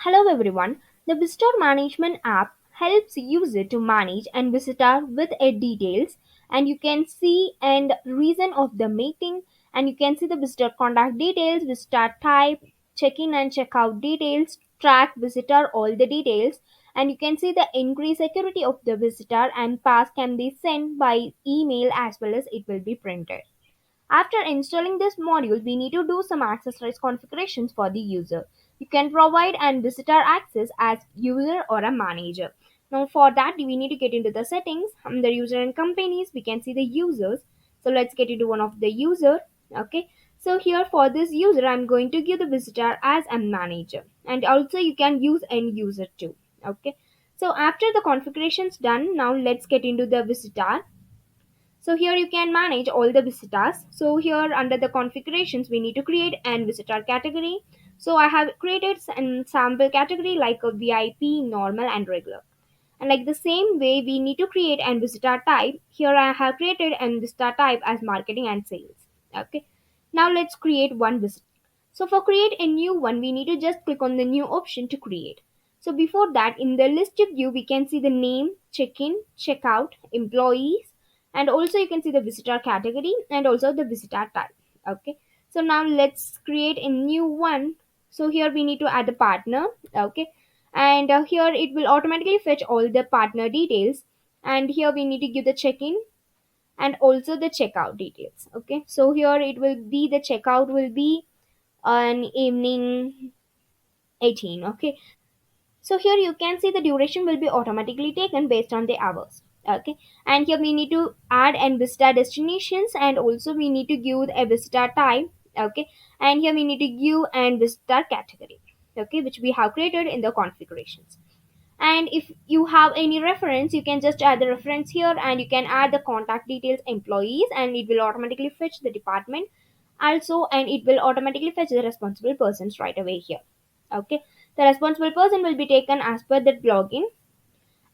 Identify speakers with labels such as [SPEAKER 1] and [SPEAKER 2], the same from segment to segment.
[SPEAKER 1] Hello everyone. The visitor management app helps user to manage and visitor with a details, and you can see and reason of the meeting, and you can see the visitor contact details, visitor type, check-in and check-out details, track visitor all the details, and you can see the increased security of the visitor, and pass can be sent by email as well as it will be printed. After installing this module, we need to do some access rights configurations for the user. You can provide and visitor access as user or a manager. Now for that, we need to get into the settings. Under user and companies, we can see the users. So let's get into one of the user. Okay. So here for this user, I'm going to give the visitor as a manager. And also you can use end user too. Okay. So after the configurations done, now let's get into the visitor. So here you can manage all the visitors. So here under the configurations, we need to create an visitor category. So I have created an sample category like a VIP, normal and regular. And like the same way, we need to create an visitor type. Here I have created an visitor type as marketing and sales. Okay. Now let's create one visitor. So for create a new one, we need to just click on the new option to create. So before that, in the list view, we can see the name, check-in, check-out, employees, and also you can see the visitor category and also the visitor type. Okay. So now let's create a new one. So here we need to add the partner. Okay. And here it will automatically fetch all the partner details. And here we need to give the check-in and also the checkout details. Okay. So here it will be the checkout will be on evening 18. Okay, so here you can see the duration will be automatically taken based on the hours. Okay, and here we need to add and visitor destinations, and also we need to give a visitor type. Okay, and here we need to give and visitor category. Okay, which we have created in the configurations. And if you have any reference, you can just add the reference here, and you can add the contact details, employees, and it will automatically fetch the department also, and it will automatically fetch the responsible persons right away here. Okay, the responsible person will be taken as per that login,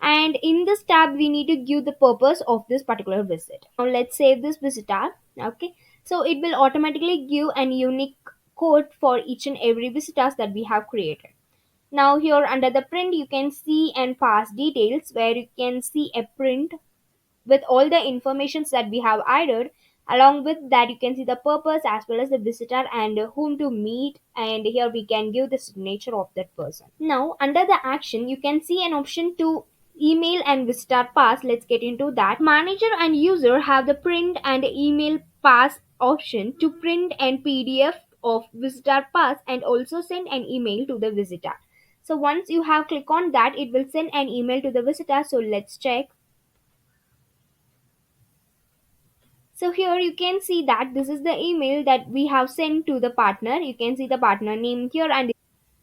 [SPEAKER 1] and in this tab we need to give the purpose of this particular visit. Now let's save this visitor. Okay, so it will automatically give an unique code for each and every visitors that we have created. Now here under the print, you can see and pass details, where you can see a print with all the informations that we have added. Along with that, you can see the purpose as well as the visitor and whom to meet, and here we can give the signature of that person. Now under the action, you can see an option to email and visitor pass. Let's get into that. Manager and user have the print and email pass option to print and PDF of visitor pass and also send an email to the visitor. So once you have click on that, it will send an email to the visitor. So let's check. So here you can see that this is the email that we have sent to the partner. You can see the partner name here, and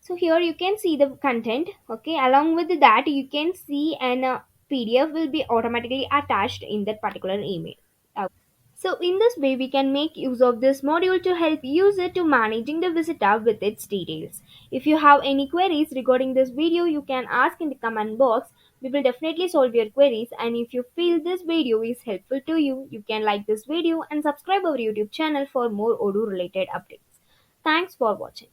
[SPEAKER 1] so here you can see the content. Okay, along with that you can see an PDF will be automatically attached in that particular email. So in this way, we can make use of this module to help user to managing the visitor with its details. If you have any queries regarding this video, you can ask in the comment box. We will definitely solve your queries. And if you feel this video is helpful to you, you can like this video and subscribe our YouTube channel for more Odoo related updates. Thanks for watching.